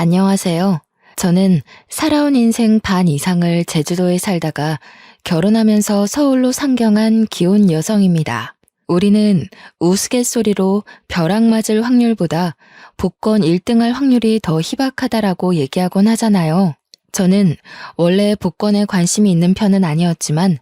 안녕하세요. 저는 살아온 인생 반 이상을 제주도에 살다가 결혼하면서 서울로 상경한 기혼 여성입니다. 우리는 우스갯소리로 벼락 맞을 확률보다 복권 1등할 확률이 더 희박하다라고 얘기하곤 하잖아요. 저는 원래 복권에 관심이 있는 편은 아니었지만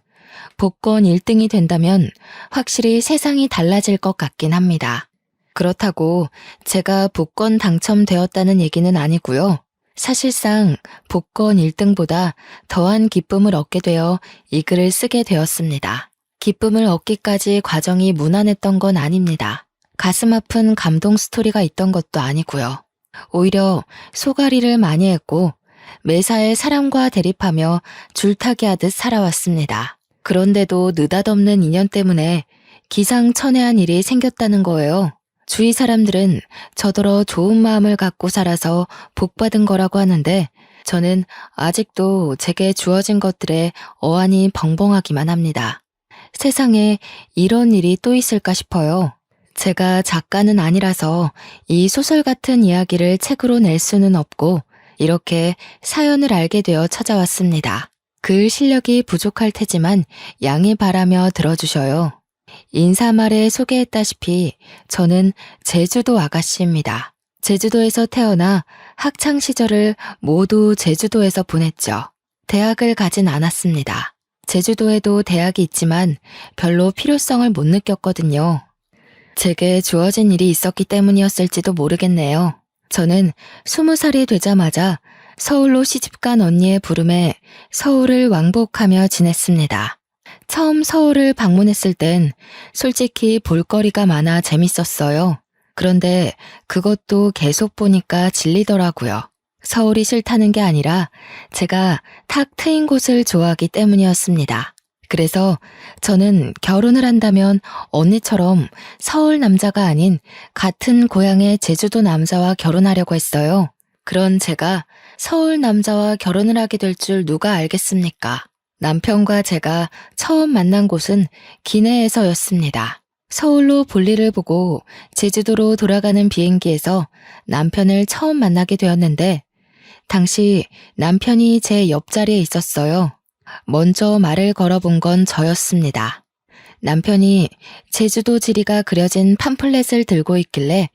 복권 1등이 된다면 확실히 세상이 달라질 것 같긴 합니다. 그렇다고 제가 복권 당첨되었다는 얘기는 아니고요. 사실상 복권 1등보다 더한 기쁨을 얻게 되어 이 글을 쓰게 되었습니다. 기쁨을 얻기까지 과정이 무난했던 건 아닙니다. 가슴 아픈 감동 스토리가 있던 것도 아니고요. 오히려 소가리를 많이 했고 매사에 사람과 대립하며 줄타기 하듯 살아왔습니다. 그런데도 느닷없는 인연 때문에 기상천외한 일이 생겼다는 거예요. 주위 사람들은 저더러 좋은 마음을 갖고 살아서 복받은 거라고 하는데 저는 아직도 제게 주어진 것들에 어안이 벙벙하기만 합니다. 세상에 이런 일이 또 있을까 싶어요. 제가 작가는 아니라서 이 소설 같은 이야기를 책으로 낼 수는 없고 이렇게 사연을 알게 되어 찾아왔습니다. 글 실력이 부족할 테지만 양해 바라며 들어주셔요. 인사말에 소개했다시피 저는 제주도 아가씨입니다. 제주도에서 태어나 학창 시절을 모두 제주도에서 보냈죠. 대학을 가진 않았습니다. 제주도에도 대학이 있지만 별로 필요성을 못 느꼈거든요. 제게 주어진 일이 있었기 때문이었을지도 모르겠네요. 저는 20살이 되자마자 서울로 시집간 언니의 부름에 서울을 왕복하며 지냈습니다. 처음 서울을 방문했을 땐 솔직히 볼거리가 많아 재밌었어요. 그런데 그것도 계속 보니까 질리더라고요. 서울이 싫다는 게 아니라 제가 탁 트인 곳을 좋아하기 때문이었습니다. 그래서 저는 결혼을 한다면 언니처럼 서울 남자가 아닌 같은 고향의 제주도 남자와 결혼하려고 했어요. 그런 제가 서울 남자와 결혼을 하게 될 줄 누가 알겠습니까? 남편과 제가 처음 만난 곳은 기내에서였습니다. 서울로 볼일을 보고 제주도로 돌아가는 비행기에서 남편을 처음 만나게 되었는데 당시 남편이 제 옆자리에 있었어요. 먼저 말을 걸어본 건 저였습니다. 남편이 제주도 지리가 그려진 팜플렛을 들고 있길래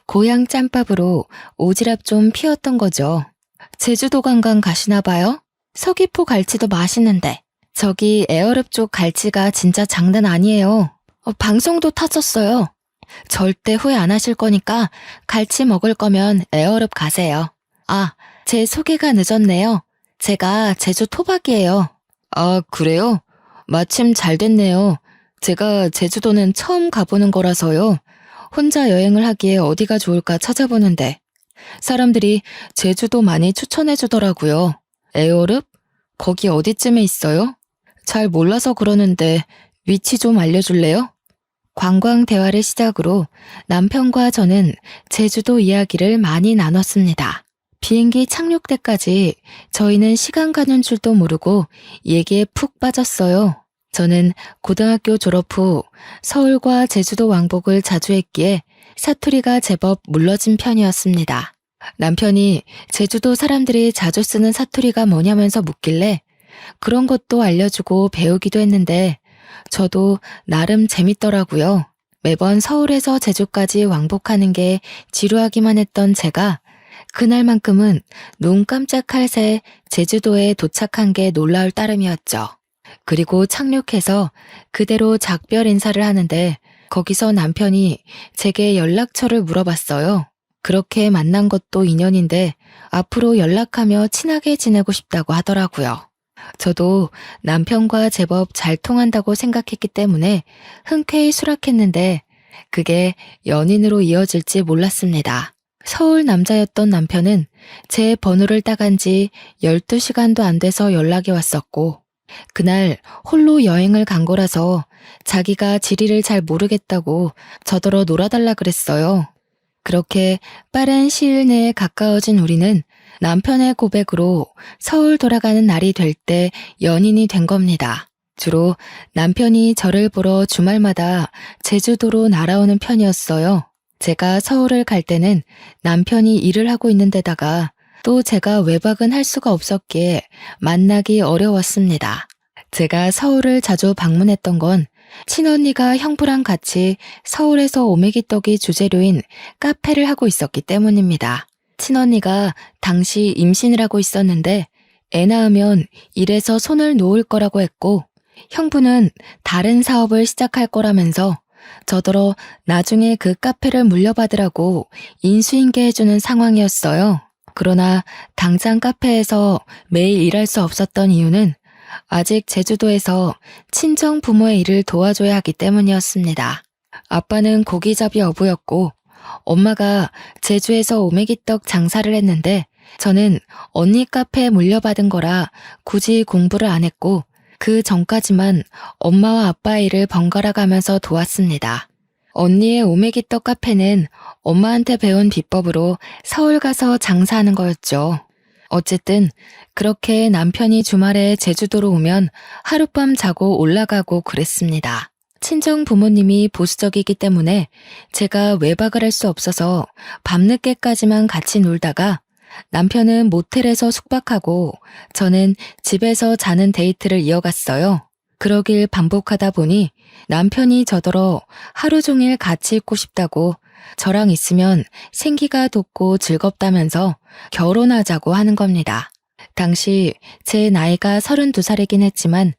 고향 짬밥으로 오지랖 좀 피웠던 거죠. 제주도 관광 가시나 봐요? 서귀포 갈치도 맛있는데 저기 에어릅 쪽 갈치가 진짜 장난 아니에요. 방송도 타졌어요. 절대 후회 안 하실 거니까 갈치 먹을 거면 에어릅 가세요. 아, 제 소개가 늦었네요. 제가 제주 토박이에요. 아, 그래요? 마침 잘 됐네요. 제가 제주도는 처음 가보는 거라서요. 혼자 여행을 하기에 어디가 좋을까 찾아보는데 사람들이 제주도 많이 추천해 주더라고요. 에어릅? 거기 어디쯤에 있어요? 잘 몰라서 그러는데 위치 좀 알려줄래요? 관광 대화를 시작으로 남편과 저는 제주도 이야기를 많이 나눴습니다. 비행기 착륙 때까지 저희는 시간 가는 줄도 모르고 얘기에 푹 빠졌어요. 저는 고등학교 졸업 후 서울과 제주도 왕복을 자주 했기에 사투리가 제법 물러진 편이었습니다. 남편이 제주도 사람들이 자주 쓰는 사투리가 뭐냐면서 묻길래 그런 것도 알려주고 배우기도 했는데 저도 나름 재밌더라고요. 매번 서울에서 제주까지 왕복하는 게 지루하기만 했던 제가 그날만큼은 눈 깜짝할 새 제주도에 도착한 게 놀라울 따름이었죠. 그리고 착륙해서 그대로 작별 인사를 하는데 거기서 남편이 제게 연락처를 물어봤어요. 그렇게 만난 것도 인연인데 앞으로 연락하며 친하게 지내고 싶다고 하더라고요. 저도 남편과 제법 잘 통한다고 생각했기 때문에 흔쾌히 수락했는데 그게 연인으로 이어질지 몰랐습니다. 서울 남자였던 남편은 제 번호를 따간 지 12시간도 안 돼서 연락이 왔었고 그날 홀로 여행을 간 거라서 자기가 지리를 잘 모르겠다고 저더러 놀아달라 그랬어요. 그렇게 빠른 시일 내에 가까워진 우리는 남편의 고백으로 서울 돌아가는 날이 될 때 연인이 된 겁니다. 주로 남편이 저를 보러 주말마다 제주도로 날아오는 편이었어요. 제가 서울을 갈 때는 남편이 일을 하고 있는 데다가 또 제가 외박은 할 수가 없었기에 만나기 어려웠습니다. 제가 서울을 자주 방문했던 건 친언니가 형부랑 같이 서울에서 오메기떡이 주재료인 카페를 하고 있었기 때문입니다. 친언니가 당시 임신을 하고 있었는데 애 낳으면 일에서 손을 놓을 거라고 했고 형부는 다른 사업을 시작할 거라면서 저더러 나중에 그 카페를 물려받으라고 인수인계 해주는 상황이었어요. 그러나 당장 카페에서 매일 일할 수 없었던 이유는 아직 제주도에서 친정 부모의 일을 도와줘야 하기 때문이었습니다. 아빠는 고기잡이 어부였고 엄마가 제주에서 오메기떡 장사를 했는데 저는 언니 카페에 물려받은 거라 굳이 공부를 안 했고 그 전까지만 엄마와 아빠의 일을 번갈아 가면서 도왔습니다. 언니의 오메기떡 카페는 엄마한테 배운 비법으로 서울 가서 장사하는 거였죠. 어쨌든 그렇게 남편이 주말에 제주도로 오면 하룻밤 자고 올라가고 그랬습니다. 친정 부모님이 보수적이기 때문에 제가 외박을 할 수 없어서 밤늦게까지만 같이 놀다가 남편은 모텔에서 숙박하고 저는 집에서 자는 데이트를 이어갔어요. 그러길 반복하다 보니 남편이 저더러 하루 종일 같이 있고 싶다고 저랑 있으면 생기가 돋고 즐겁다면서 결혼하자고 하는 겁니다. 당시 제 나이가 32살이긴 했지만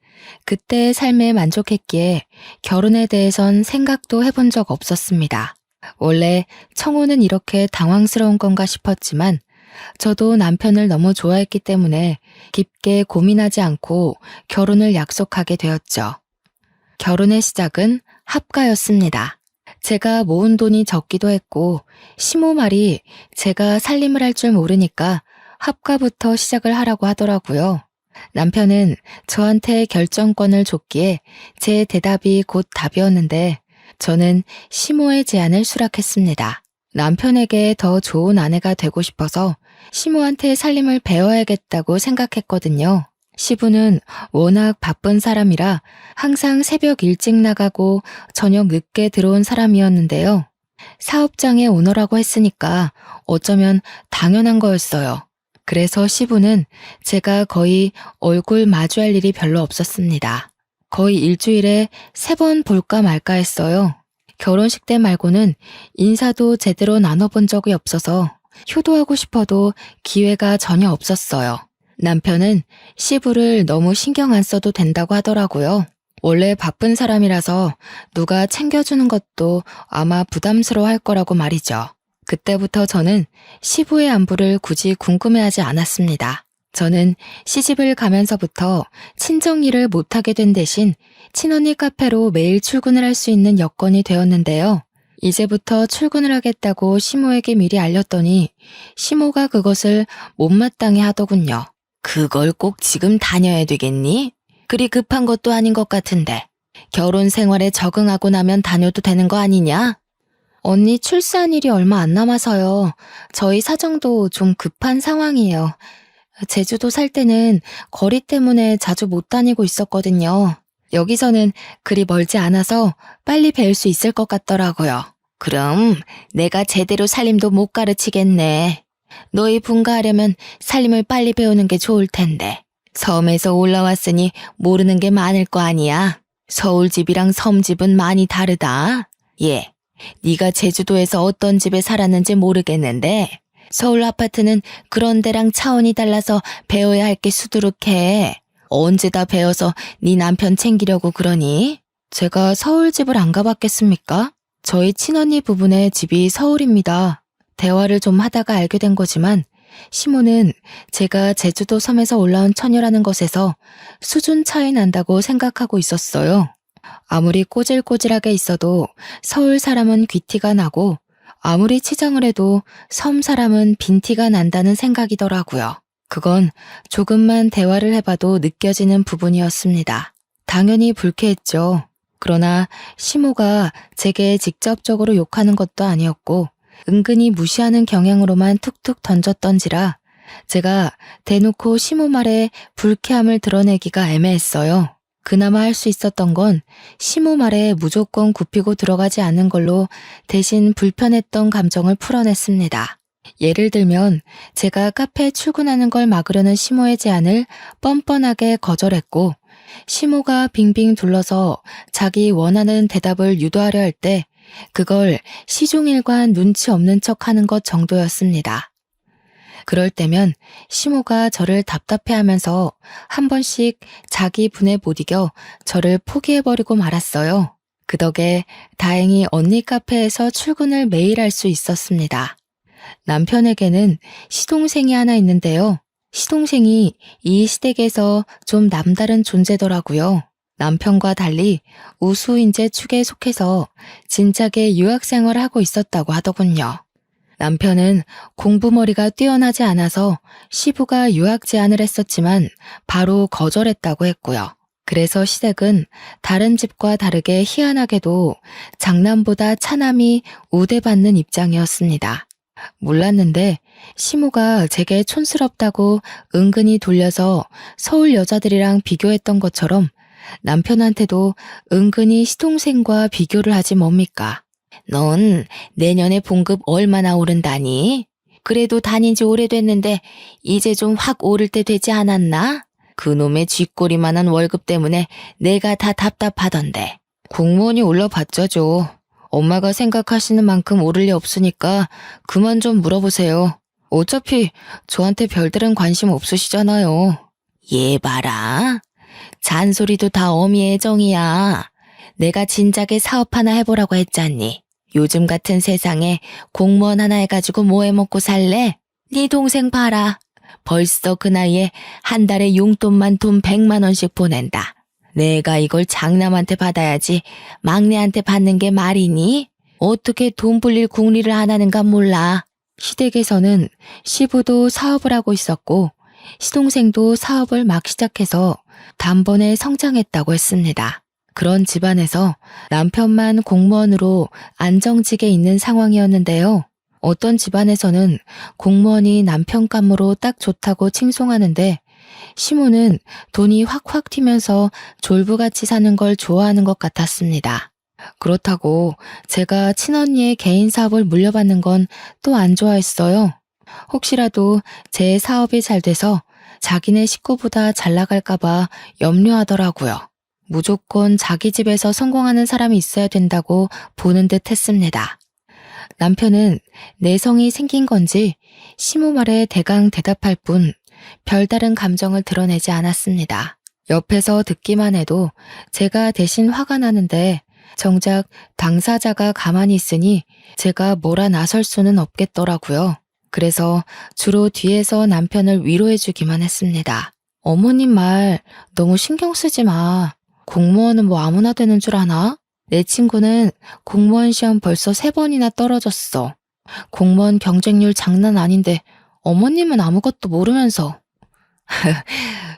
그때의 삶에 만족했기에 결혼에 대해선 생각도 해본 적 없었습니다. 원래 청혼은 이렇게 당황스러운 건가 싶었지만 저도 남편을 너무 좋아했기 때문에 깊게 고민하지 않고 결혼을 약속하게 되었죠. 결혼의 시작은 합가였습니다. 제가 모은 돈이 적기도 했고 시모 말이 제가 살림을 할 줄 모르니까 합가부터 시작을 하라고 하더라고요. 남편은 저한테 결정권을 줬기에 제 대답이 곧 답이었는데 저는 시모의 제안을 수락했습니다. 남편에게 더 좋은 아내가 되고 싶어서 시모한테 살림을 배워야겠다고 생각했거든요. 시부는 워낙 바쁜 사람이라 항상 새벽 일찍 나가고 저녁 늦게 들어온 사람이었는데요. 사업장의 오너라고 했으니까 어쩌면 당연한 거였어요. 그래서 시부는 제가 거의 얼굴 마주할 일이 별로 없었습니다. 거의 일주일에 3번 볼까 말까 했어요. 결혼식 때 말고는 인사도 제대로 나눠본 적이 없어서 효도하고 싶어도 기회가 전혀 없었어요. 남편은 시부를 너무 신경 안 써도 된다고 하더라고요. 원래 바쁜 사람이라서 누가 챙겨주는 것도 아마 부담스러워할 거라고 말이죠. 그때부터 저는 시부의 안부를 굳이 궁금해하지 않았습니다. 저는 시집을 가면서부터 친정 일을 못하게 된 대신 친언니 카페로 매일 출근을 할 수 있는 여건이 되었는데요. 이제부터 출근을 하겠다고 시모에게 미리 알렸더니 시모가 그것을 못마땅해 하더군요. 그걸 꼭 지금 다녀야 되겠니? 그리 급한 것도 아닌 것 같은데. 결혼 생활에 적응하고 나면 다녀도 되는 거 아니냐? 언니 출산 일이 얼마 안 남아서요. 저희 사정도 좀 급한 상황이에요. 제주도 살 때는 거리 때문에 자주 못 다니고 있었거든요. 여기서는 그리 멀지 않아서 빨리 배울 수 있을 것 같더라고요. 그럼 내가 제대로 살림도 못 가르치겠네. 너희 분가하려면 살림을 빨리 배우는 게 좋을 텐데. 섬에서 올라왔으니 모르는 게 많을 거 아니야. 서울집이랑 섬집은 많이 다르다. 예, 네가 제주도에서 어떤 집에 살았는지 모르겠는데 서울 아파트는 그런 데랑 차원이 달라서 배워야 할 게 수두룩해. 언제 다 배워서 네 남편 챙기려고 그러니? 제가 서울집을 안 가봤겠습니까? 저희 친언니 부부네 집이 서울입니다. 대화를 좀 하다가 알게 된 거지만 시모는 제가 제주도 섬에서 올라온 처녀라는 것에서 수준 차이 난다고 생각하고 있었어요. 아무리 꼬질꼬질하게 있어도 서울 사람은 귀티가 나고 아무리 치장을 해도 섬 사람은 빈티가 난다는 생각이더라고요. 그건 조금만 대화를 해봐도 느껴지는 부분이었습니다. 당연히 불쾌했죠. 그러나 시모가 제게 직접적으로 욕하는 것도 아니었고 은근히 무시하는 경향으로만 툭툭 던졌던지라 제가 대놓고 시모 말에 불쾌함을 드러내기가 애매했어요. 그나마 할 수 있었던 건 시모 말에 무조건 굽히고 들어가지 않는 걸로 대신 불편했던 감정을 풀어냈습니다. 예를 들면 제가 카페에 출근하는 걸 막으려는 시모의 제안을 뻔뻔하게 거절했고, 시모가 빙빙 둘러서 자기 원하는 대답을 유도하려 할 때 그걸 시종일관 눈치 없는 척 하는 것 정도였습니다. 그럴 때면 시모가 저를 답답해하면서 한 번씩 자기 분에 못 이겨 저를 포기해버리고 말았어요. 그 덕에 다행히 언니 카페에서 출근을 매일 할 수 있었습니다. 남편에게는 시동생이 하나 있는데요. 시동생이 이 시댁에서 좀 남다른 존재더라고요. 남편과 달리 우수인재 축에 속해서 진작에 유학생활을 하고 있었다고 하더군요. 남편은 공부머리가 뛰어나지 않아서 시부가 유학 제안을 했었지만 바로 거절했다고 했고요. 그래서 시댁은 다른 집과 다르게 희한하게도 장남보다 차남이 우대받는 입장이었습니다. 몰랐는데 시모가 제게 촌스럽다고 은근히 돌려서 서울 여자들이랑 비교했던 것처럼 남편한테도 은근히 시동생과 비교를 하지 뭡니까? 넌 내년에 봉급 얼마나 오른다니? 그래도 다닌 지 오래됐는데 이제 좀 확 오를 때 되지 않았나? 그놈의 쥐꼬리만한 월급 때문에 내가 다 답답하던데. 공무원이 올라봤자죠. 엄마가 생각하시는 만큼 오를 리 없으니까 그만 좀 물어보세요. 어차피 저한테 별다른 관심 없으시잖아요. 얘 봐라. 잔소리도 다 어미의 애정이야. 내가 진작에 사업 하나 해보라고 했잖니. 요즘 같은 세상에 공무원 하나 해가지고 뭐 해먹고 살래? 네 동생 봐라. 벌써 그 나이에 한 달에 용돈만 돈 100만 원씩 보낸다. 내가 이걸 장남한테 받아야지 막내한테 받는 게 말이니? 어떻게 돈 불릴 궁리를 안 하는가 몰라. 시댁에서는 시부도 사업을 하고 있었고 시동생도 사업을 막 시작해서 단번에 성장했다고 했습니다. 그런 집안에서 남편만 공무원으로 안정직에 있는 상황이었는데요. 어떤 집안에서는 공무원이 남편 감으로 딱 좋다고 칭송하는데 시모는 돈이 확확 튀면서 졸부같이 사는 걸 좋아하는 것 같았습니다. 그렇다고 제가 친언니의 개인 사업을 물려받는 건 또 안 좋아했어요. 혹시라도 제 사업이 잘 돼서 자기네 식구보다 잘 나갈까봐 염려하더라고요. 무조건 자기 집에서 성공하는 사람이 있어야 된다고 보는 듯 했습니다. 남편은 내성이 생긴 건지 시모 말에 대강 대답할 뿐 별다른 감정을 드러내지 않았습니다. 옆에서 듣기만 해도 제가 대신 화가 나는데 정작 당사자가 가만히 있으니 제가 뭐라 나설 수는 없겠더라고요. 그래서 주로 뒤에서 남편을 위로해주기만 했습니다. 어머님 말 너무 신경 쓰지 마. 공무원은 뭐 아무나 되는 줄 아나? 내 친구는 공무원 시험 벌써 3번이나 떨어졌어. 공무원 경쟁률 장난 아닌데 어머님은 아무것도 모르면서.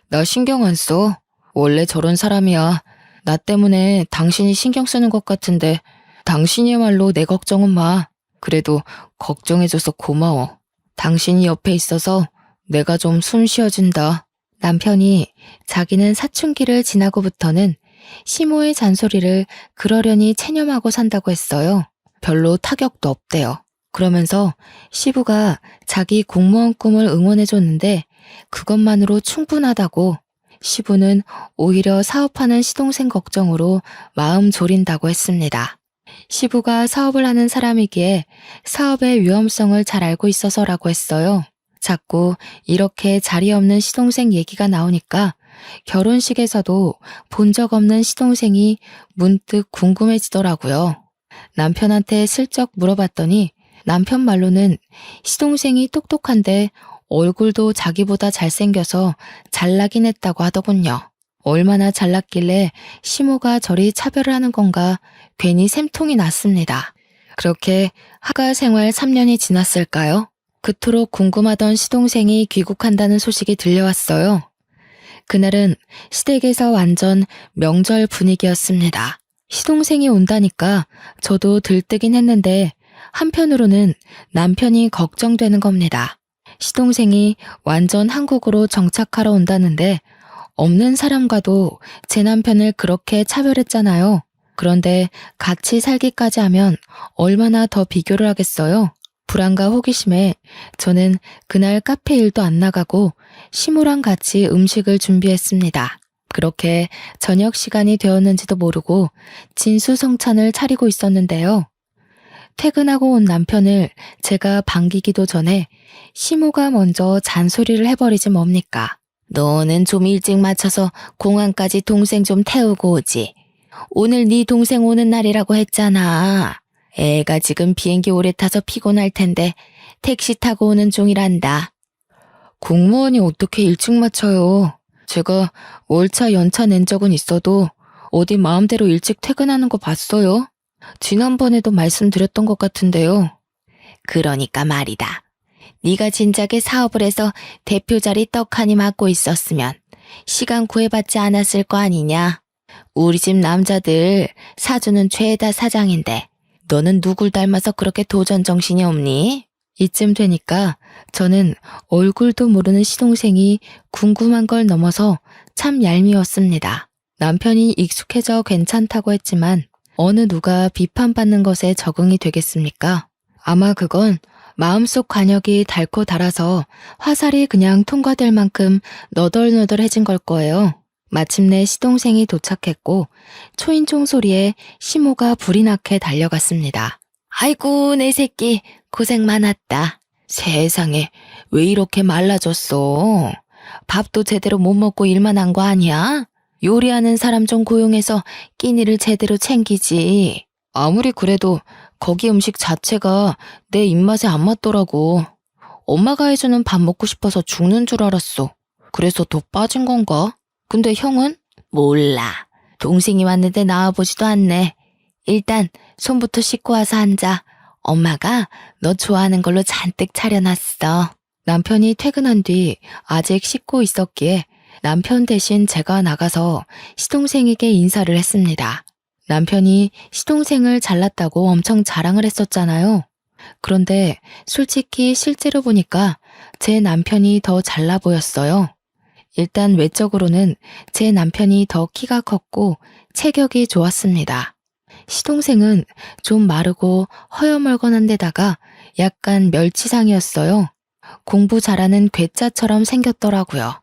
나 신경 안 써. 원래 저런 사람이야. 나 때문에 당신이 신경 쓰는 것 같은데 당신이야말로 내 걱정은 마. 그래도 걱정해줘서 고마워. 당신이 옆에 있어서 내가 좀 숨 쉬어진다. 남편이 자기는 사춘기를 지나고부터는 시모의 잔소리를 그러려니 체념하고 산다고 했어요. 별로 타격도 없대요. 그러면서 시부가 자기 공무원 꿈을 응원해줬는데 그것만으로 충분하다고, 시부는 오히려 사업하는 시동생 걱정으로 마음 졸인다고 했습니다. 시부가 사업을 하는 사람이기에 사업의 위험성을 잘 알고 있어서라고 했어요. 자꾸 이렇게 자리 없는 시동생 얘기가 나오니까 결혼식에서도 본 적 없는 시동생이 문득 궁금해지더라고요. 남편한테 슬쩍 물어봤더니 남편 말로는 시동생이 똑똑한데 얼굴도 자기보다 잘생겨서 잘나긴 했다고 하더군요. 얼마나 잘났길래 시모가 저리 차별을 하는 건가 괜히 샘통이 났습니다. 그렇게 하가 생활 3년이 지났을까요? 그토록 궁금하던 시동생이 귀국한다는 소식이 들려왔어요. 그날은 시댁에서 완전 명절 분위기였습니다. 시동생이 온다니까 저도 들뜨긴 했는데 한편으로는 남편이 걱정되는 겁니다. 시동생이 완전 한국으로 정착하러 온다는데 없는 사람과도 제 남편을 그렇게 차별했잖아요. 그런데 같이 살기까지 하면 얼마나 더 비교를 하겠어요? 불안과 호기심에 저는 그날 카페 일도 안 나가고 시모랑 같이 음식을 준비했습니다. 그렇게 저녁 시간이 되었는지도 모르고 진수성찬을 차리고 있었는데요. 퇴근하고 온 남편을 제가 반기기도 전에 시모가 먼저 잔소리를 해버리지 뭡니까? 너는 좀 일찍 맞춰서 공항까지 동생 좀 태우고 오지. 오늘 네 동생 오는 날이라고 했잖아. 애가 지금 비행기 오래 타서 피곤할 텐데 택시 타고 오는 중이란다. 공무원이 어떻게 일찍 맞춰요? 제가 월차 연차 낸 적은 있어도 어디 마음대로 일찍 퇴근하는 거 봤어요? 지난번에도 말씀드렸던 것 같은데요. 그러니까 말이다. 네가 진작에 사업을 해서 대표 자리 떡하니 맡고 있었으면 시간 구애받지 않았을 거 아니냐. 우리 집 남자들 사주는 죄다 사장인데 너는 누굴 닮아서 그렇게 도전 정신이 없니? 이쯤 되니까 저는 얼굴도 모르는 시동생이 궁금한 걸 넘어서 참 얄미웠습니다. 남편이 익숙해져 괜찮다고 했지만 어느 누가 비판받는 것에 적응이 되겠습니까? 아마 그건 마음속 관역이 닳고 닳아서 화살이 그냥 통과될 만큼 너덜너덜해진 걸 거예요. 마침내 시동생이 도착했고 초인종 소리에 시모가 불이 나게 달려갔습니다. 아이고 내 새끼 고생 많았다. 세상에 왜 이렇게 말라졌어? 밥도 제대로 못 먹고 일만 한 거 아니야? 요리하는 사람 좀 고용해서 끼니를 제대로 챙기지. 아무리 그래도 거기 음식 자체가 내 입맛에 안 맞더라고. 엄마가 해주는 밥 먹고 싶어서 죽는 줄 알았어. 그래서 더 빠진 건가? 근데 형은? 몰라. 동생이 왔는데 나와보지도 않네. 일단 손부터 씻고 와서 앉아. 엄마가 너 좋아하는 걸로 잔뜩 차려놨어. 남편이 퇴근한 뒤 아직 씻고 있었기에 남편 대신 제가 나가서 시동생에게 인사를 했습니다. 남편이 시동생을 잘났다고 엄청 자랑을 했었잖아요. 그런데 솔직히 실제로 보니까 제 남편이 더 잘나 보였어요. 일단 외적으로는 제 남편이 더 키가 컸고 체격이 좋았습니다. 시동생은 좀 마르고 허여멀건한 데다가 약간 멸치상이었어요. 공부 잘하는 괴짜처럼 생겼더라고요.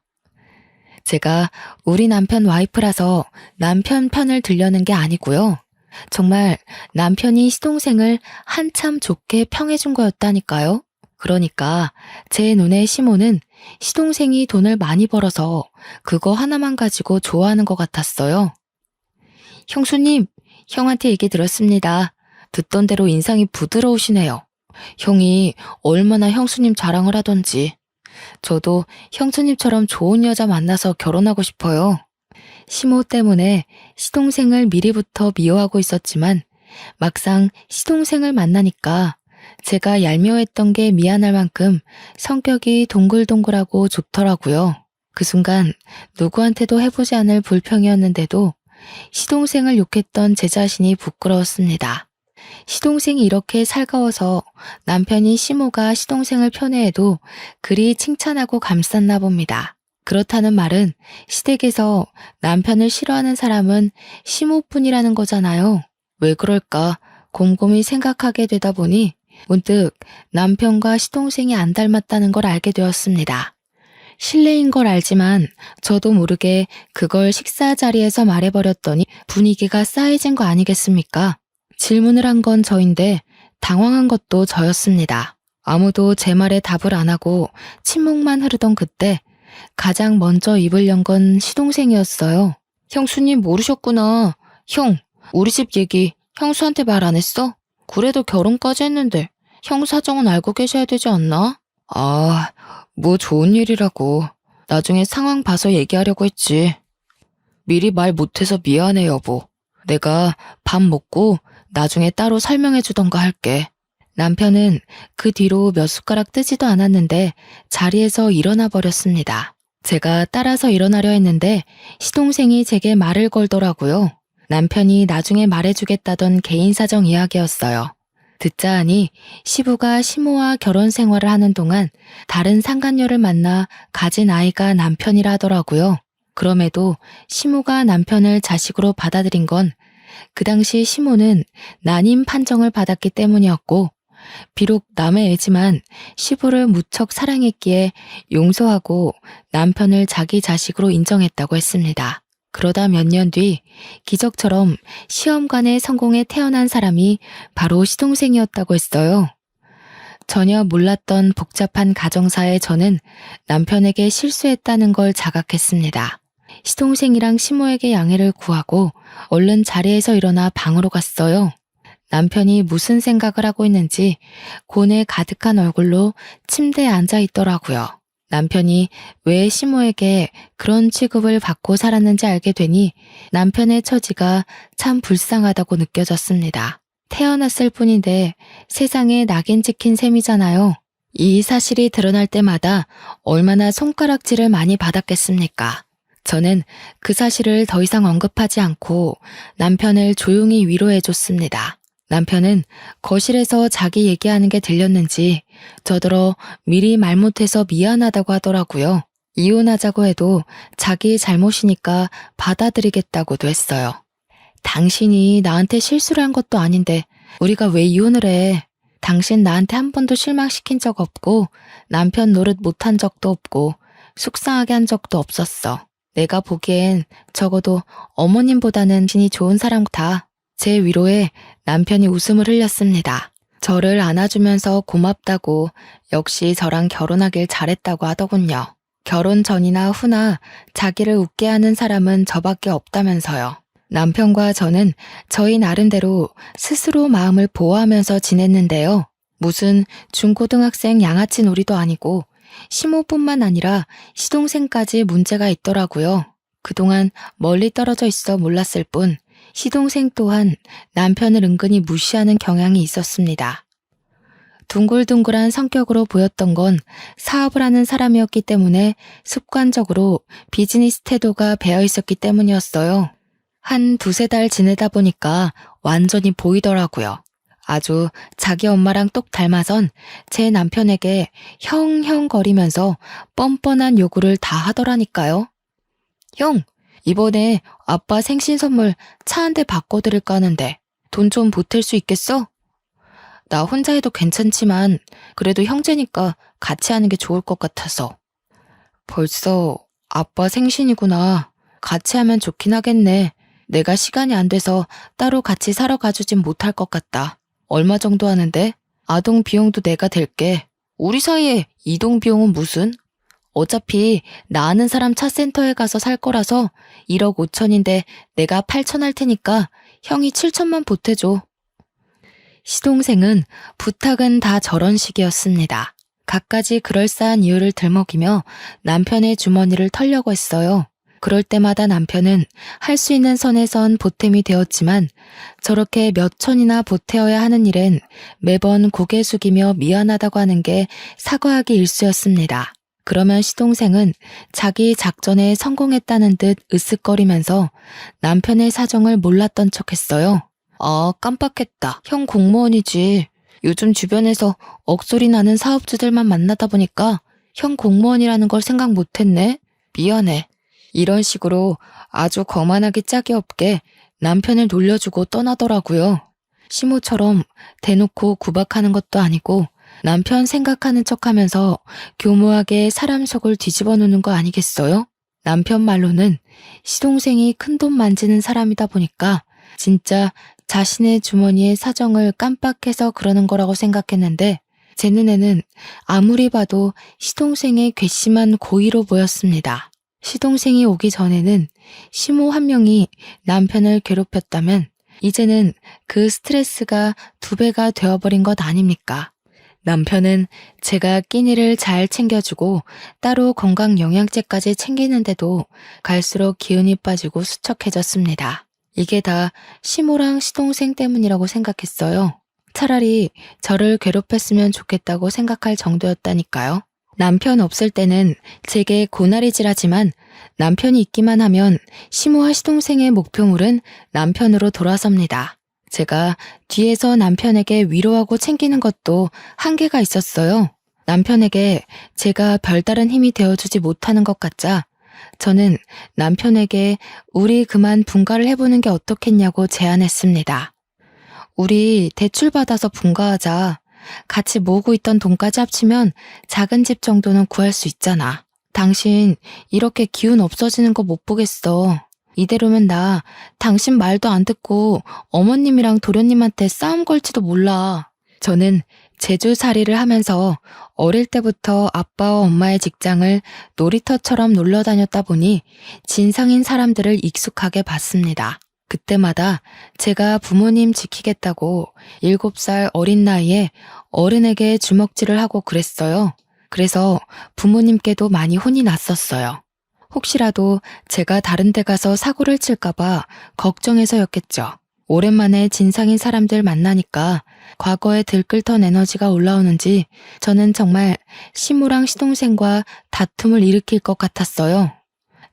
제가 우리 남편 와이프라서 남편 편을 들려는 게 아니고요. 정말 남편이 시동생을 한참 좋게 평해준 거였다니까요. 그러니까 제 눈에 시모는 시동생이 돈을 많이 벌어서 그거 하나만 가지고 좋아하는 것 같았어요. 형수님, 형한테 얘기 들었습니다. 듣던 대로 인상이 부드러우시네요. 형이 얼마나 형수님 자랑을 하던지. 저도 형수님처럼 좋은 여자 만나서 결혼하고 싶어요. 시모 때문에 시동생을 미리부터 미워하고 있었지만 막상 시동생을 만나니까 제가 얄미워했던 게 미안할 만큼 성격이 동글동글하고 좋더라고요. 그 순간 누구한테도 해보지 않을 불평이었는데도 시동생을 욕했던 제 자신이 부끄러웠습니다. 시동생이 이렇게 살가워서 남편이 시모가 시동생을 편애해도 그리 칭찬하고 감쌌나 봅니다. 그렇다는 말은 시댁에서 남편을 싫어하는 사람은 시모뿐이라는 거잖아요. 왜 그럴까 곰곰이 생각하게 되다 보니 문득 남편과 시동생이 안 닮았다는 걸 알게 되었습니다. 실례인 걸 알지만 저도 모르게 그걸 식사 자리에서 말해버렸더니 분위기가 싸해진 거 아니겠습니까? 질문을 한 건 저인데 당황한 것도 저였습니다. 아무도 제 말에 답을 안 하고 침묵만 흐르던 그때 가장 먼저 입을 연 건 시동생이었어요. 형수님 모르셨구나. 형, 우리 집 얘기 형수한테 말 안 했어? 그래도 결혼까지 했는데 형 사정은 알고 계셔야 되지 않나? 아, 뭐 좋은 일이라고. 나중에 상황 봐서 얘기하려고 했지. 미리 말 못해서 미안해 여보. 내가 밥 먹고 나중에 따로 설명해 주던가 할게. 남편은 그 뒤로 몇 숟가락 뜨지도 않았는데 자리에서 일어나 버렸습니다. 제가 따라서 일어나려 했는데 시동생이 제게 말을 걸더라고요. 남편이 나중에 말해주겠다던 개인 사정 이야기였어요. 듣자 하니 시부가 시모와 결혼 생활을 하는 동안 다른 상간녀를 만나 가진 아이가 남편이라 하더라고요. 그럼에도 시모가 남편을 자식으로 받아들인 건 그 당시 시모는 난임 판정을 받았기 때문이었고 비록 남의 애지만 시부를 무척 사랑했기에 용서하고 남편을 자기 자식으로 인정했다고 했습니다. 그러다 몇 년 뒤 기적처럼 시험관에 성공해 태어난 사람이 바로 시동생이었다고 했어요. 전혀 몰랐던 복잡한 가정사에 저는 남편에게 실수했다는 걸 자각했습니다. 시동생이랑 시모에게 양해를 구하고 얼른 자리에서 일어나 방으로 갔어요. 남편이 무슨 생각을 하고 있는지 고뇌 가득한 얼굴로 침대에 앉아 있더라고요. 남편이 왜 시모에게 그런 취급을 받고 살았는지 알게 되니 남편의 처지가 참 불쌍하다고 느껴졌습니다. 태어났을 뿐인데 세상에 낙인 찍힌 셈이잖아요. 이 사실이 드러날 때마다 얼마나 손가락질을 많이 받았겠습니까? 저는 그 사실을 더 이상 언급하지 않고 남편을 조용히 위로해줬습니다. 남편은 거실에서 자기 얘기하는 게 들렸는지 저더러 미리 말 못해서 미안하다고 하더라고요. 이혼하자고 해도 자기 잘못이니까 받아들이겠다고도 했어요. 당신이 나한테 실수를 한 것도 아닌데 우리가 왜 이혼을 해? 당신 나한테 한 번도 실망시킨 적 없고 남편 노릇 못한 적도 없고 속상하게 한 적도 없었어. 내가 보기엔 적어도 어머님보다는 신이 좋은 사람 같아. 제 위로에 남편이 웃음을 흘렸습니다. 저를 안아주면서 고맙다고 역시 저랑 결혼하길 잘했다고 하더군요. 결혼 전이나 후나 자기를 웃게 하는 사람은 저밖에 없다면서요. 남편과 저는 저희 나름대로 스스로 마음을 보호하면서 지냈는데요. 무슨 중고등학생 양아치 놀이도 아니고 시모뿐만 아니라 시동생까지 문제가 있더라고요. 그동안 멀리 떨어져 있어 몰랐을 뿐 시동생 또한 남편을 은근히 무시하는 경향이 있었습니다. 둥글둥글한 성격으로 보였던 건 사업을 하는 사람이었기 때문에 습관적으로 비즈니스 태도가 배어 있었기 때문이었어요. 한 두세 달 지내다 보니까 완전히 보이더라고요. 아주 자기 엄마랑 똑 닮아선 제 남편에게 형형거리면서 뻔뻔한 요구를 다 하더라니까요. 형, 이번에 아빠 생신 선물 차 한 대 바꿔드릴까 하는데 돈 좀 보탤 수 있겠어? 나 혼자 해도 괜찮지만 그래도 형제니까 같이 하는 게 좋을 것 같아서. 벌써 아빠 생신이구나. 같이 하면 좋긴 하겠네. 내가 시간이 안 돼서 따로 같이 사러 가주진 못할 것 같다. 얼마 정도 하는데? 아동 비용도 내가 댈게. 우리 사이에 이동 비용은 무슨? 어차피 나 아는 사람 차센터에 가서 살 거라서 1억 5천인데 내가 8천 할 테니까 형이 7천만 보태줘. 시동생은 부탁은 다 저런 식이었습니다. 갖가지 그럴싸한 이유를 들먹이며 남편의 주머니를 털려고 했어요. 그럴 때마다 남편은 할 수 있는 선에선 보탬이 되었지만 저렇게 몇 천이나 보태어야 하는 일엔 매번 고개 숙이며 미안하다고 하는 게 사과하기 일쑤였습니다. 그러면 시동생은 자기 작전에 성공했다는 듯 으쓱거리면서 남편의 사정을 몰랐던 척했어요. 아, 깜빡했다. 형 공무원이지. 요즘 주변에서 억소리 나는 사업주들만 만나다 보니까 형 공무원이라는 걸 생각 못했네. 미안해. 이런 식으로 아주 거만하기 짝이 없게 남편을 놀려주고 떠나더라고요. 시모처럼 대놓고 구박하는 것도 아니고 남편 생각하는 척하면서 교묘하게 사람 속을 뒤집어 놓는 거 아니겠어요? 남편 말로는 시동생이 큰돈 만지는 사람이다 보니까 진짜 자신의 주머니의 사정을 깜빡해서 그러는 거라고 생각했는데 제 눈에는 아무리 봐도 시동생의 괘씸한 고의로 보였습니다. 시동생이 오기 전에는 시모 한 명이 남편을 괴롭혔다면 이제는 그 스트레스가 2배가 되어버린 것 아닙니까? 남편은 제가 끼니를 잘 챙겨주고 따로 건강영양제까지 챙기는데도 갈수록 기운이 빠지고 수척해졌습니다. 이게 다 시모랑 시동생 때문이라고 생각했어요. 차라리 저를 괴롭혔으면 좋겠다고 생각할 정도였다니까요. 남편 없을 때는 제게 고나리질하지만 남편이 있기만 하면 시모와 시동생의 목표물은 남편으로 돌아섭니다. 제가 뒤에서 남편에게 위로하고 챙기는 것도 한계가 있었어요. 남편에게 제가 별다른 힘이 되어주지 못하는 것 같자 저는 남편에게 우리 그만 분가를 해보는 게 어떻겠냐고 제안했습니다. 우리 대출 받아서 분가하자. 같이 모으고 있던 돈까지 합치면 작은 집 정도는 구할 수 있잖아. 당신 이렇게 기운 없어지는 거 못 보겠어. 이대로면 나 당신 말도 안 듣고 어머님이랑 도련님한테 싸움 걸지도 몰라. 저는 제주살이를 하면서 어릴 때부터 아빠와 엄마의 직장을 놀이터처럼 놀러 다녔다 보니 진상인 사람들을 익숙하게 봤습니다. 그때마다 제가 부모님 지키겠다고 7살 어린 나이에 어른에게 주먹질을 하고 그랬어요. 그래서 부모님께도 많이 혼이 났었어요. 혹시라도 제가 다른 데 가서 사고를 칠까봐 걱정해서였겠죠. 오랜만에 진상인 사람들 만나니까 과거에 들끓던 에너지가 올라오는지 저는 정말 시무랑 시동생과 다툼을 일으킬 것 같았어요.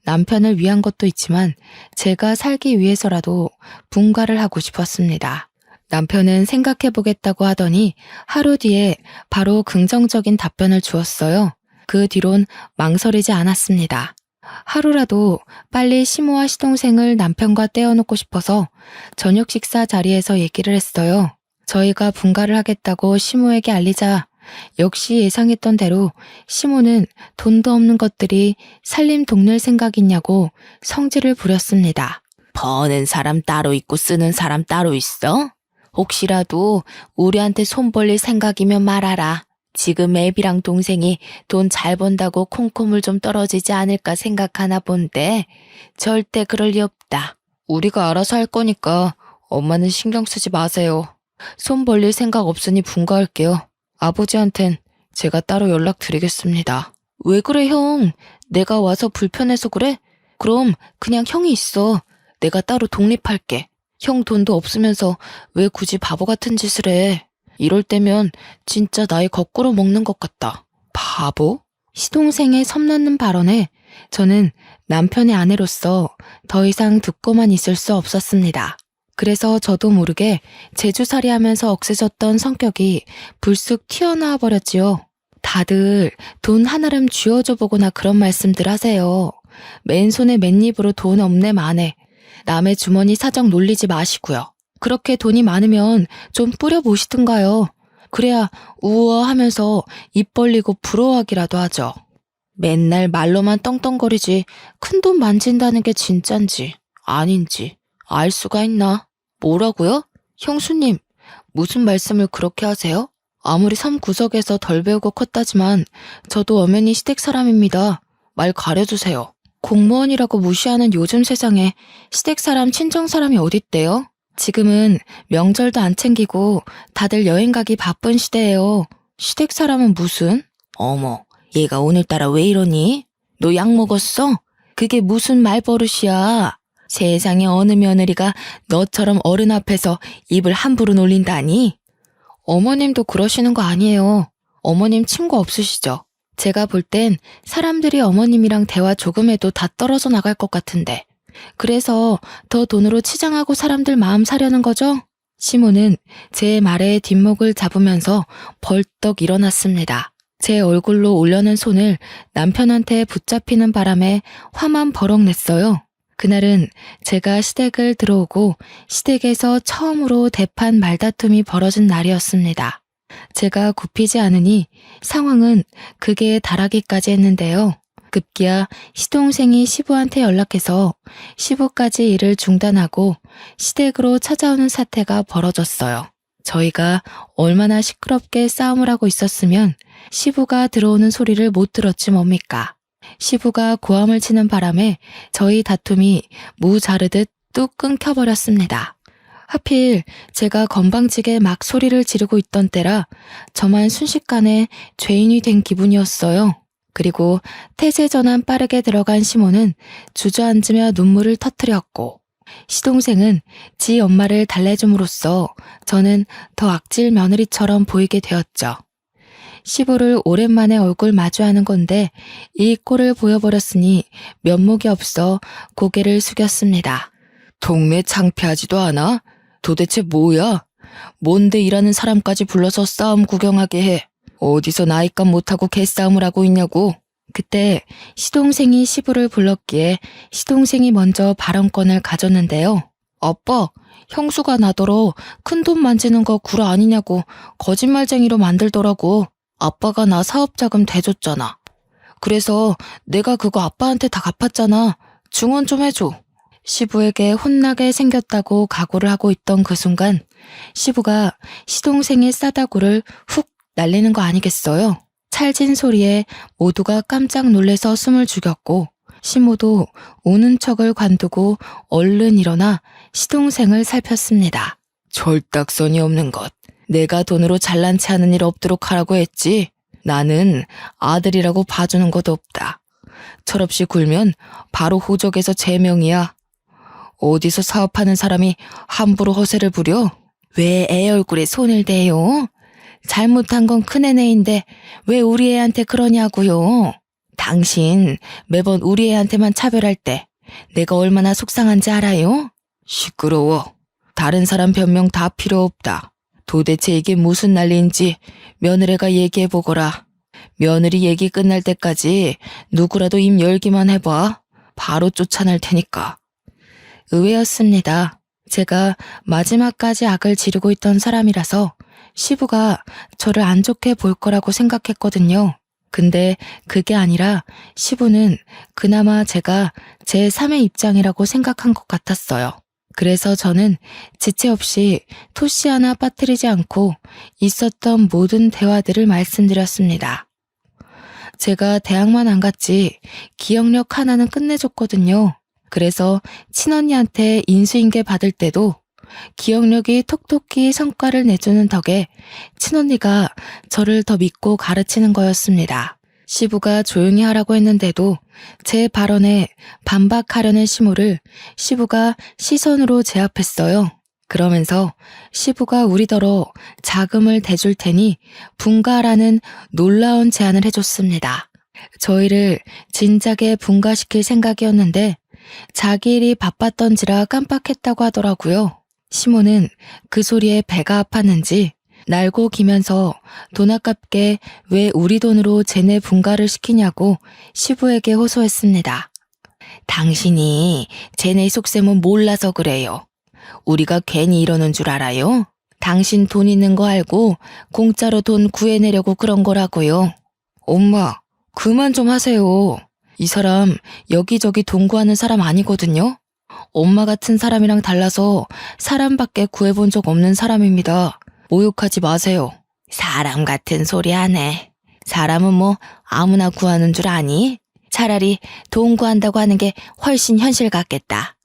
남편을 위한 것도 있지만 제가 살기 위해서라도 분가를 하고 싶었습니다. 남편은 생각해보겠다고 하더니 하루 뒤에 바로 긍정적인 답변을 주었어요. 그 뒤론 망설이지 않았습니다. 하루라도 빨리 시모와 시동생을 남편과 떼어놓고 싶어서 저녁 식사 자리에서 얘기를 했어요. 저희가 분가를 하겠다고 시모에게 알리자 역시 예상했던 대로 시모는 돈도 없는 것들이 살림 돕는 생각 있냐고 성질을 부렸습니다. 버는 사람 따로 있고 쓰는 사람 따로 있어? 혹시라도 우리한테 손 벌릴 생각이면 말하라. 지금 애비랑 동생이 돈 잘 번다고 콩콩물 좀 떨어지지 않을까 생각하나 본데 절대 그럴 리 없다. 우리가 알아서 할 거니까 엄마는 신경 쓰지 마세요. 손 벌릴 생각 없으니 분가할게요. 아버지한텐 제가 따로 연락드리겠습니다. 왜 그래 형? 내가 와서 불편해서 그래? 그럼 그냥 형이 있어. 내가 따로 독립할게. 형 돈도 없으면서 왜 굳이 바보 같은 짓을 해? 이럴 때면 진짜 나이 거꾸로 먹는 것 같다. 바보? 시동생의 섬나는 발언에 저는 남편의 아내로서 더 이상 듣고만 있을 수 없었습니다. 그래서 저도 모르게 제주살이 하면서 억세졌던 성격이 불쑥 튀어나와 버렸지요. 다들 돈 하나름 쥐어줘 보거나 그런 말씀들 하세요. 맨손에 맨입으로 돈 없네 마네. 남의 주머니 사정 놀리지 마시고요. 그렇게 돈이 많으면 좀 뿌려보시든가요. 그래야 우아하면서 입 벌리고 부러워하기라도 하죠. 맨날 말로만 떵떵거리지 큰 돈 만진다는 게 진짠지 아닌지 알 수가 있나? 뭐라고요? 형수님, 무슨 말씀을 그렇게 하세요? 아무리 섬 구석에서 덜 배우고 컸다지만 저도 엄연히 시댁 사람입니다. 말 가려주세요. 공무원이라고 무시하는 요즘 세상에 시댁 사람, 친정 사람이 어딨대요? 지금은 명절도 안 챙기고 다들 여행 가기 바쁜 시대예요. 시댁 사람은 무슨? 어머, 얘가 오늘따라 왜 이러니? 너 약 먹었어? 그게 무슨 말버릇이야? 세상에 어느 며느리가 너처럼 어른 앞에서 입을 함부로 놀린다니? 어머님도 그러시는 거 아니에요. 어머님 친구 없으시죠? 제가 볼 땐 사람들이 어머님이랑 대화 조금 해도 다 떨어져 나갈 것 같은데. 그래서 더 돈으로 치장하고 사람들 마음 사려는 거죠? 시모는 제 말에 뒷목을 잡으면서 벌떡 일어났습니다. 제 얼굴로 올려는 손을 남편한테 붙잡히는 바람에 화만 버럭 냈어요. 그날은 제가 시댁을 들어오고 시댁에서 처음으로 대판 말다툼이 벌어진 날이었습니다. 제가 굽히지 않으니 상황은 극에 달하기까지 했는데요. 급기야 시동생이 시부한테 연락해서 시부까지 일을 중단하고 시댁으로 찾아오는 사태가 벌어졌어요. 저희가 얼마나 시끄럽게 싸움을 하고 있었으면 시부가 들어오는 소리를 못 들었지 뭡니까. 시부가 고함을 치는 바람에 저희 다툼이 무 자르듯 뚝 끊겨버렸습니다. 하필 제가 건방지게 막 소리를 지르고 있던 때라 저만 순식간에 죄인이 된 기분이었어요. 그리고 태세 전환 빠르게 들어간 시모는 주저앉으며 눈물을 터뜨렸고 시동생은 지 엄마를 달래줌으로써 저는 더 악질 며느리처럼 보이게 되었죠. 시부를 오랜만에 얼굴 마주하는 건데 이 꼴을 보여버렸으니 면목이 없어 고개를 숙였습니다. 동네 창피하지도 않아? 도대체 뭐야? 뭔데 일하는 사람까지 불러서 싸움 구경하게 해? 어디서 나이값 못하고 개싸움을 하고 있냐고? 그때 시동생이 시부를 불렀기에 시동생이 먼저 발언권을 가졌는데요. 아빠, 형수가 나더러 큰돈 만지는 거 구라 아니냐고 거짓말쟁이로 만들더라고. 아빠가 나 사업자금 대줬잖아. 그래서 내가 그거 아빠한테 다 갚았잖아. 증언 좀 해줘. 시부에게 혼나게 생겼다고 각오를 하고 있던 그 순간 시부가 시동생의 싸다구를 훅 날리는 거 아니겠어요? 찰진 소리에 모두가 깜짝 놀래서 숨을 죽였고 시모도 우는 척을 관두고 얼른 일어나 시동생을 살폈습니다. 절딱선이 없는 것. 내가 돈으로 잘난 체 하는 일 없도록 하라고 했지. 나는 아들이라고 봐주는 것도 없다. 철없이 굴면 바로 호적에서 제명이야. 어디서 사업하는 사람이 함부로 허세를 부려? 왜 애 얼굴에 손을 대요? 잘못한 건 큰애네인데 왜 우리 애한테 그러냐고요? 당신 매번 우리 애한테만 차별할 때 내가 얼마나 속상한지 알아요? 시끄러워. 다른 사람 변명 다 필요 없다. 도대체 이게 무슨 난리인지 며느리가 얘기해보거라. 며느리 얘기 끝날 때까지 누구라도 입 열기만 해봐. 바로 쫓아낼 테니까. 의외였습니다. 제가 마지막까지 악을 지르고 있던 사람이라서 시부가 저를 안 좋게 볼 거라고 생각했거든요. 근데 그게 아니라 시부는 그나마 제가 제3의 입장이라고 생각한 것 같았어요. 그래서 저는 지체 없이 토시 하나 빠뜨리지 않고 있었던 모든 대화들을 말씀드렸습니다. 제가 대학만 안 갔지 기억력 하나는 끝내줬거든요. 그래서 친언니한테 인수인계 받을 때도 기억력이 톡톡히 성과를 내주는 덕에 친언니가 저를 더 믿고 가르치는 거였습니다. 시부가 조용히 하라고 했는데도 제 발언에 반박하려는 시모를 시부가 시선으로 제압했어요. 그러면서 시부가 우리더러 자금을 대줄 테니 분가라는 놀라운 제안을 해줬습니다. 저희를 진작에 분가시킬 생각이었는데 자기 일이 바빴던지라 깜빡했다고 하더라고요. 시모는 그 소리에 배가 아팠는지 날고 기면서 돈 아깝게 왜 우리 돈으로 쟤네 분가를 시키냐고 시부에게 호소했습니다. 당신이 쟤네 속셈은 몰라서 그래요. 우리가 괜히 이러는 줄 알아요? 당신 돈 있는 거 알고 공짜로 돈 구해내려고 그런 거라고요. 엄마, 그만 좀 하세요. 이 사람 여기저기 돈 구하는 사람 아니거든요. 엄마 같은 사람이랑 달라서 사람밖에 구해본 적 없는 사람입니다. 모욕하지 마세요. 사람 같은 소리 하네. 사람은 뭐 아무나 구하는 줄 아니? 차라리 돈 구한다고 하는 게 훨씬 현실 같겠다.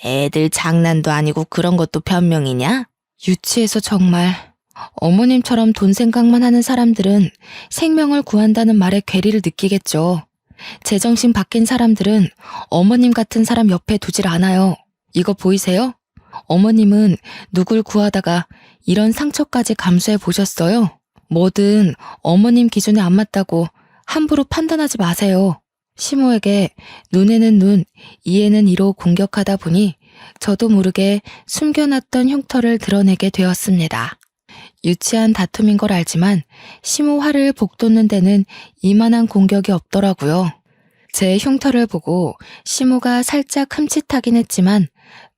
애들 장난도 아니고 그런 것도 변명이냐? 유치해서 정말. 어머님처럼 돈 생각만 하는 사람들은 생명을 구한다는 말에 괴리를 느끼겠죠. 제정신 바뀐 사람들은 어머님 같은 사람 옆에 두질 않아요. 이거 보이세요? 어머님은 누굴 구하다가 이런 상처까지 감수해 보셨어요? 뭐든 어머님 기준에 안 맞다고 함부로 판단하지 마세요. 시모에게 눈에는 눈, 이에는 이로 공격하다 보니 저도 모르게 숨겨놨던 흉터를 드러내게 되었습니다. 유치한 다툼인 걸 알지만 시모 화를 복돋는 데는 이만한 공격이 없더라고요. 제 흉터를 보고 시모가 살짝 흠칫하긴 했지만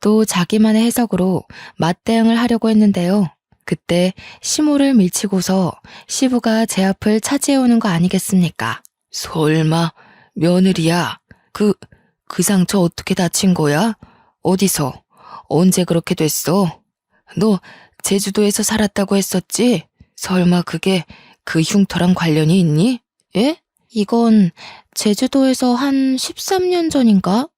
또 자기만의 해석으로 맞대응을 하려고 했는데요. 그때 시모를 밀치고서 시부가 제 앞을 차지해오는 거 아니겠습니까? 설마 며느리야? 그 상처 어떻게 다친 거야? 어디서? 언제 그렇게 됐어? 너 제주도에서 살았다고 했었지? 설마 그게 그 흉터랑 관련이 있니? 예? 이건 제주도에서 한 13년 전인가?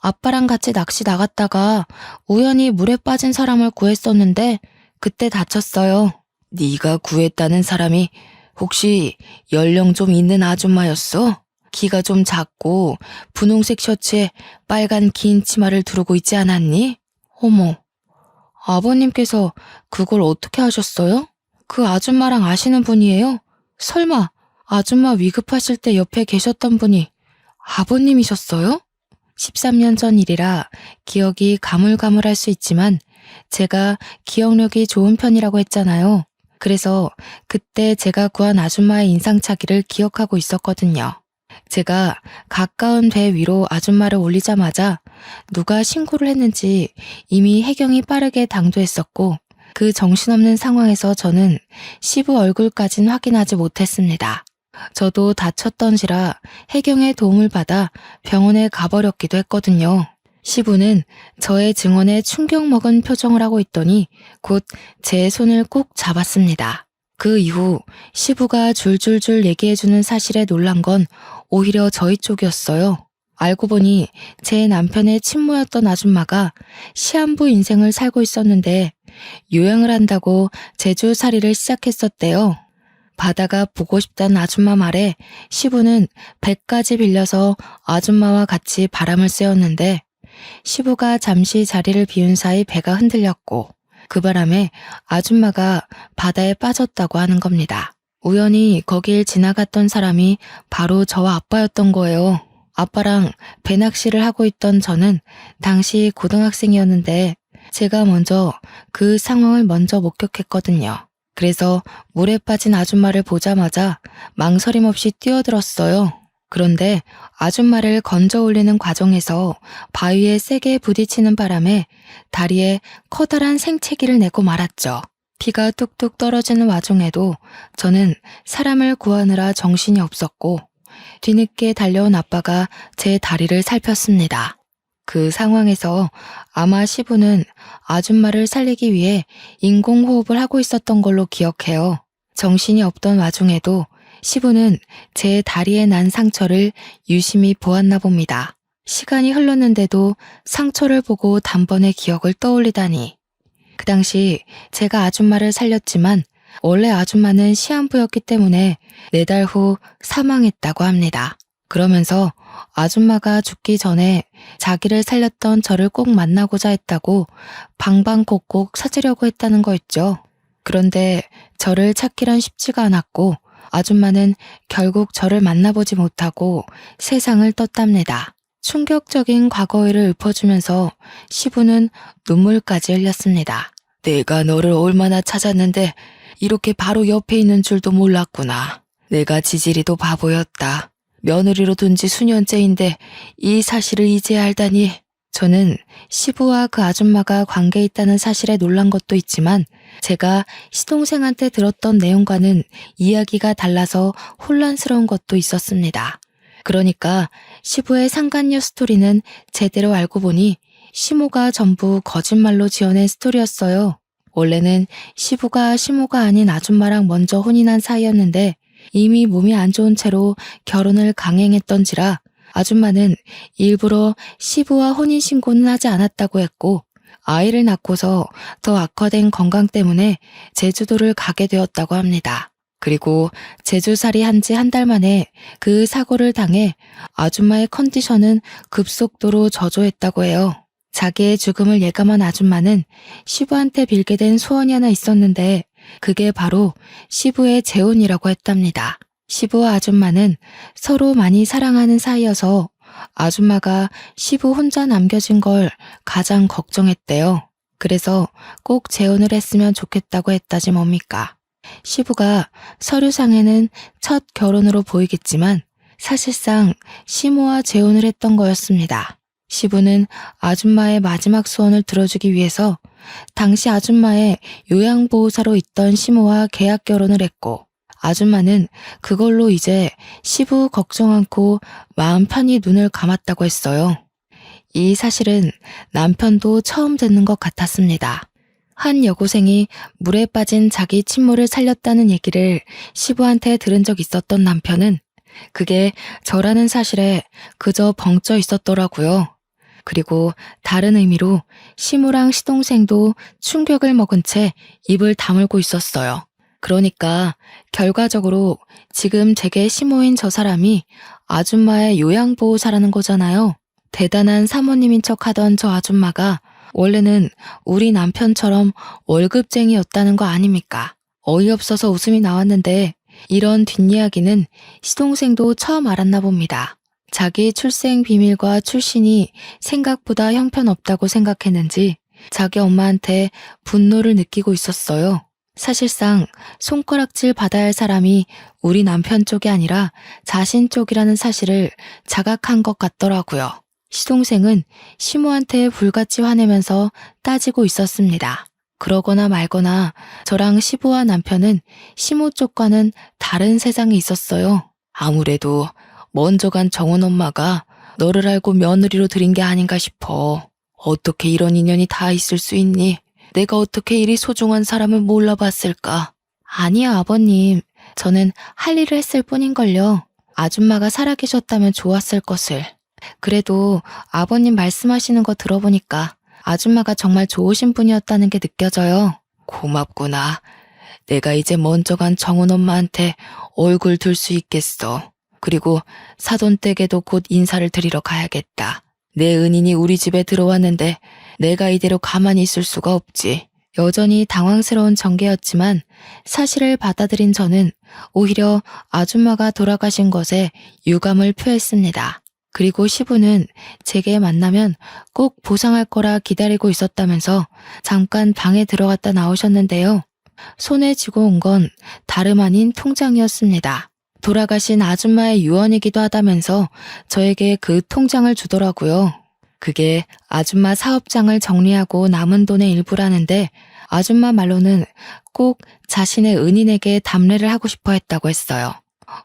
아빠랑 같이 낚시 나갔다가 우연히 물에 빠진 사람을 구했었는데 그때 다쳤어요. 네가 구했다는 사람이 혹시 연령 좀 있는 아줌마였어? 키가 좀 작고 분홍색 셔츠에 빨간 긴 치마를 두르고 있지 않았니? 어머, 아버님께서 그걸 어떻게 하셨어요? 그 아줌마랑 아시는 분이에요? 설마 아줌마 위급하실 때 옆에 계셨던 분이 아버님이셨어요? 13년 전 일이라 기억이 가물가물할 수 있지만 제가 기억력이 좋은 편이라고 했잖아요. 그래서 그때 제가 구한 아줌마의 인상착의를 기억하고 있었거든요. 제가 가까운 배 위로 아줌마를 올리자마자 누가 신고를 했는지 이미 해경이 빠르게 당도했었고 그 정신없는 상황에서 저는 시부 얼굴까진 확인하지 못했습니다. 저도 다쳤던지라 해경의 도움을 받아 병원에 가버렸기도 했거든요. 시부는 저의 증언에 충격 먹은 표정을 하고 있더니 곧 제 손을 꼭 잡았습니다. 그 이후 시부가 줄줄줄 얘기해주는 사실에 놀란 건 오히려 저희 쪽이었어요. 알고 보니 제 남편의 친모였던 아줌마가 시한부 인생을 살고 있었는데 요양을 한다고 제주살이를 시작했었대요. 바다가 보고 싶다는 아줌마 말에 시부는 배까지 빌려서 아줌마와 같이 바람을 쐬었는데 시부가 잠시 자리를 비운 사이 배가 흔들렸고 그 바람에 아줌마가 바다에 빠졌다고 하는 겁니다. 우연히 거길 지나갔던 사람이 바로 저와 아빠였던 거예요. 아빠랑 배낚시를 하고 있던 저는 당시 고등학생이었는데 제가 먼저 그 상황을 먼저 목격했거든요. 그래서 물에 빠진 아줌마를 보자마자 망설임 없이 뛰어들었어요. 그런데 아줌마를 건져 올리는 과정에서 바위에 세게 부딪히는 바람에 다리에 커다란 생채기를 내고 말았죠. 피가 뚝뚝 떨어지는 와중에도 저는 사람을 구하느라 정신이 없었고 뒤늦게 달려온 아빠가 제 다리를 살폈습니다. 그 상황에서 아마 시부는 아줌마를 살리기 위해 인공호흡을 하고 있었던 걸로 기억해요. 정신이 없던 와중에도 시부는 제 다리에 난 상처를 유심히 보았나 봅니다. 시간이 흘렀는데도 상처를 보고 단번에 기억을 떠올리다니. 그 당시 제가 아줌마를 살렸지만 원래 아줌마는 시한부였기 때문에 4달 후 사망했다고 합니다. 그러면서 아줌마가 죽기 전에 자기를 살렸던 저를 꼭 만나고자 했다고 방방곡곡 찾으려고 했다는 거였죠. 그런데 저를 찾기란 쉽지가 않았고 아줌마는 결국 저를 만나보지 못하고 세상을 떴답니다. 충격적인 과거일을 읊어주면서 시부는 눈물까지 흘렸습니다. 내가 너를 얼마나 찾았는데 이렇게 바로 옆에 있는 줄도 몰랐구나. 내가 지질이도 바보였다. 며느리로 둔 지 수년째인데 이 사실을 이제 알다니. 저는 시부와 그 아줌마가 관계 있다는 사실에 놀란 것도 있지만 제가 시동생한테 들었던 내용과는 이야기가 달라서 혼란스러운 것도 있었습니다. 그러니까 시부의 상간녀 스토리는 제대로 알고 보니 시모가 전부 거짓말로 지어낸 스토리였어요. 원래는 시부가 시모가 아닌 아줌마랑 먼저 혼인한 사이였는데 이미 몸이 안 좋은 채로 결혼을 강행했던지라 아줌마는 일부러 시부와 혼인신고는 하지 않았다고 했고 아이를 낳고서 더 악화된 건강 때문에 제주도를 가게 되었다고 합니다. 그리고 제주살이 한 지 한 달 만에 그 사고를 당해 아줌마의 컨디션은 급속도로 저조했다고 해요. 자기의 죽음을 예감한 아줌마는 시부한테 빌게 된 소원이 하나 있었는데 그게 바로 시부의 재혼이라고 했답니다. 시부와 아줌마는 서로 많이 사랑하는 사이여서 아줌마가 시부 혼자 남겨진 걸 가장 걱정했대요. 그래서 꼭 재혼을 했으면 좋겠다고 했다지 뭡니까. 시부가 서류상에는 첫 결혼으로 보이겠지만 사실상 시모와 재혼을 했던 거였습니다. 시부는 아줌마의 마지막 소원을 들어주기 위해서 당시 아줌마의 요양보호사로 있던 시모와 계약 결혼을 했고 아줌마는 그걸로 이제 시부 걱정 않고 마음 편히 눈을 감았다고 했어요. 이 사실은 남편도 처음 듣는 것 같았습니다. 한 여고생이 물에 빠진 자기 친모를 살렸다는 얘기를 시부한테 들은 적 있었던 남편은 그게 저라는 사실에 그저 벙쪄 있었더라고요. 그리고 다른 의미로 시모랑 시동생도 충격을 먹은 채 입을 다물고 있었어요. 그러니까 결과적으로 지금 제게 시모인 저 사람이 아줌마의 요양보호사라는 거잖아요. 대단한 사모님인 척 하던 저 아줌마가 원래는 우리 남편처럼 월급쟁이였다는 거 아닙니까? 어이없어서 웃음이 나왔는데 이런 뒷이야기는 시동생도 처음 알았나 봅니다. 자기 출생 비밀과 출신이 생각보다 형편없다고 생각했는지 자기 엄마한테 분노를 느끼고 있었어요. 사실상 손가락질 받아야 할 사람이 우리 남편 쪽이 아니라 자신 쪽이라는 사실을 자각한 것 같더라고요. 시동생은 시모한테 불같이 화내면서 따지고 있었습니다. 그러거나 말거나 저랑 시부와 남편은 시모 쪽과는 다른 세상에 있었어요. 아무래도 먼저 간 정원 엄마가 너를 알고 며느리로 들인 게 아닌가 싶어. 어떻게 이런 인연이 다 있을 수 있니? 내가 어떻게 이리 소중한 사람을 몰라봤을까? 아니요, 아버님. 저는 할 일을 했을 뿐인걸요. 아줌마가 살아계셨다면 좋았을 것을. 그래도 아버님 말씀하시는 거 들어보니까 아줌마가 정말 좋으신 분이었다는 게 느껴져요. 고맙구나. 내가 이제 먼저 간 정은 엄마한테 얼굴 들 수 있겠어. 그리고 사돈댁에도 곧 인사를 드리러 가야겠다. 내 은인이 우리 집에 들어왔는데 내가 이대로 가만히 있을 수가 없지. 여전히 당황스러운 전개였지만 사실을 받아들인 저는 오히려 아줌마가 돌아가신 것에 유감을 표했습니다. 그리고 시부는 제게 만나면 꼭 보상할 거라 기다리고 있었다면서 잠깐 방에 들어갔다 나오셨는데요. 손에 쥐고 온 건 다름 아닌 통장이었습니다. 돌아가신 아줌마의 유언이기도 하다면서 저에게 그 통장을 주더라고요. 그게 아줌마 사업장을 정리하고 남은 돈의 일부라는데 아줌마 말로는 꼭 자신의 은인에게 답례를 하고 싶어 했다고 했어요.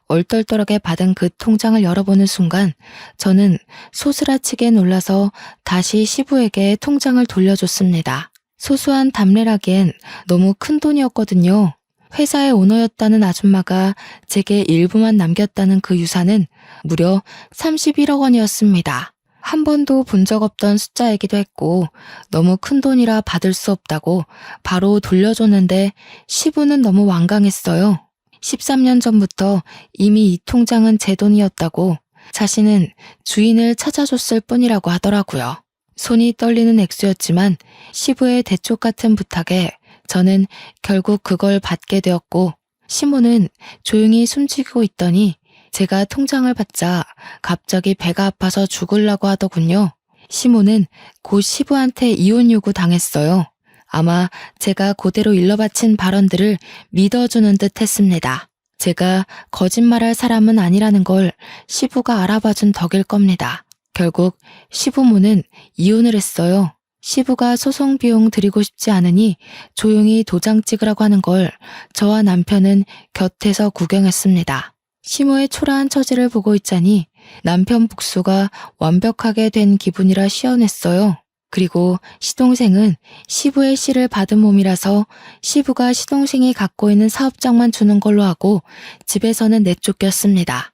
얼떨떨하게 받은 그 통장을 열어보는 순간 저는 소스라치게 놀라서 다시 시부에게 통장을 돌려줬습니다. 소소한 답례라기엔 너무 큰 돈이었거든요. 회사의 오너였다는 아줌마가 제게 일부만 남겼다는 그 유산은 무려 31억 원이었습니다. 한 번도 본 적 없던 숫자이기도 했고 너무 큰 돈이라 받을 수 없다고 바로 돌려줬는데 시부는 너무 완강했어요. 13년 전부터 이미 이 통장은 제 돈이었다고 자신은 주인을 찾아줬을 뿐이라고 하더라고요. 손이 떨리는 액수였지만 시부의 대쪽 같은 부탁에 저는 결국 그걸 받게 되었고 시모는 조용히 숨지고 있더니 제가 통장을 받자 갑자기 배가 아파서 죽으려고 하더군요. 시모는 곧 시부한테 이혼 요구 당했어요. 아마 제가 그대로 일러바친 발언들을 믿어주는 듯 했습니다. 제가 거짓말할 사람은 아니라는 걸 시부가 알아봐준 덕일 겁니다. 결국 시부모는 이혼을 했어요. 시부가 소송 비용 드리고 싶지 않으니 조용히 도장 찍으라고 하는 걸 저와 남편은 곁에서 구경했습니다. 시모의 초라한 처지를 보고 있자니 남편 복수가 완벽하게 된 기분이라 시원했어요. 그리고 시동생은 시부의 씨를 받은 몸이라서 시부가 시동생이 갖고 있는 사업장만 주는 걸로 하고 집에서는 내쫓겼습니다.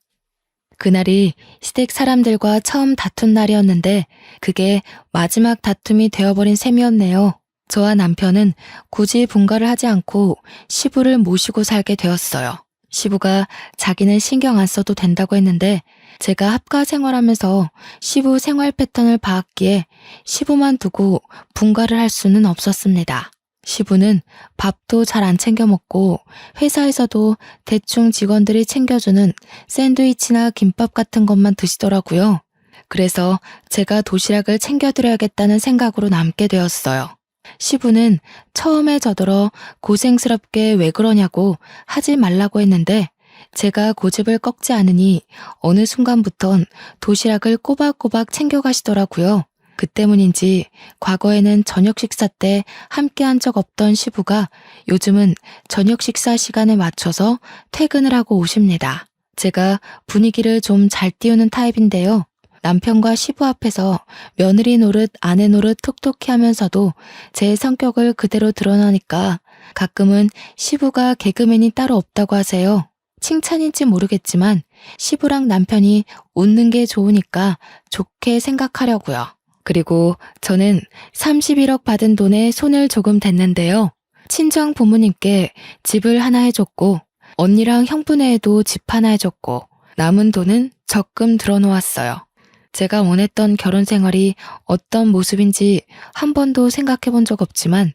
그날이 시댁 사람들과 처음 다툰 날이었는데 그게 마지막 다툼이 되어버린 셈이었네요. 저와 남편은 굳이 분가를 하지 않고 시부를 모시고 살게 되었어요. 시부가 자기는 신경 안 써도 된다고 했는데 제가 합가 생활하면서 시부 생활 패턴을 봐왔기에 시부만 두고 분가를 할 수는 없었습니다. 시부는 밥도 잘 안 챙겨 먹고 회사에서도 대충 직원들이 챙겨주는 샌드위치나 김밥 같은 것만 드시더라고요. 그래서 제가 도시락을 챙겨드려야겠다는 생각으로 남게 되었어요. 시부는 처음에 저더러 고생스럽게 왜 그러냐고 하지 말라고 했는데 제가 고집을 꺾지 않으니 어느 순간부턴 도시락을 꼬박꼬박 챙겨가시더라고요. 그 때문인지 과거에는 저녁 식사 때 함께한 적 없던 시부가 요즘은 저녁 식사 시간에 맞춰서 퇴근을 하고 오십니다. 제가 분위기를 좀 잘 띄우는 타입인데요. 남편과 시부 앞에서 며느리 노릇 아내 노릇 톡톡히 하면서도 제 성격을 그대로 드러나니까 가끔은 시부가 개그맨이 따로 없다고 하세요. 칭찬인지 모르겠지만 시부랑 남편이 웃는 게 좋으니까 좋게 생각하려고요. 그리고 저는 31억 받은 돈에 손을 조금 댔는데요. 친정 부모님께 집을 하나 해줬고 언니랑 형부네에도 집 하나 해줬고 남은 돈은 적금 들어놓았어요. 제가 원했던 결혼 생활이 어떤 모습인지 한 번도 생각해 본 적 없지만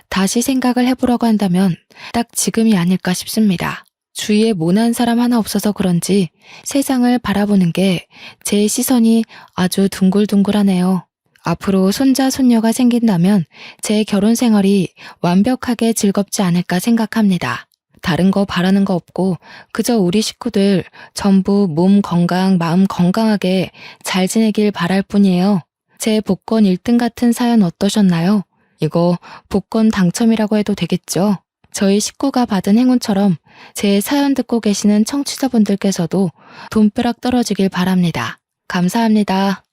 다시 생각을 해보려고 한다면 딱 지금이 아닐까 싶습니다. 주위에 모난 사람 하나 없어서 그런지 세상을 바라보는 게 제 시선이 아주 둥글둥글하네요. 앞으로 손자, 손녀가 생긴다면 제 결혼 생활이 완벽하게 즐겁지 않을까 생각합니다. 다른 거 바라는 거 없고 그저 우리 식구들 전부 몸 건강, 마음 건강하게 잘 지내길 바랄 뿐이에요. 제 복권 1등 같은 사연 어떠셨나요? 이거 복권 당첨이라고 해도 되겠죠? 저희 식구가 받은 행운처럼 제 사연 듣고 계시는 청취자분들께서도 돈벼락 떨어지길 바랍니다. 감사합니다.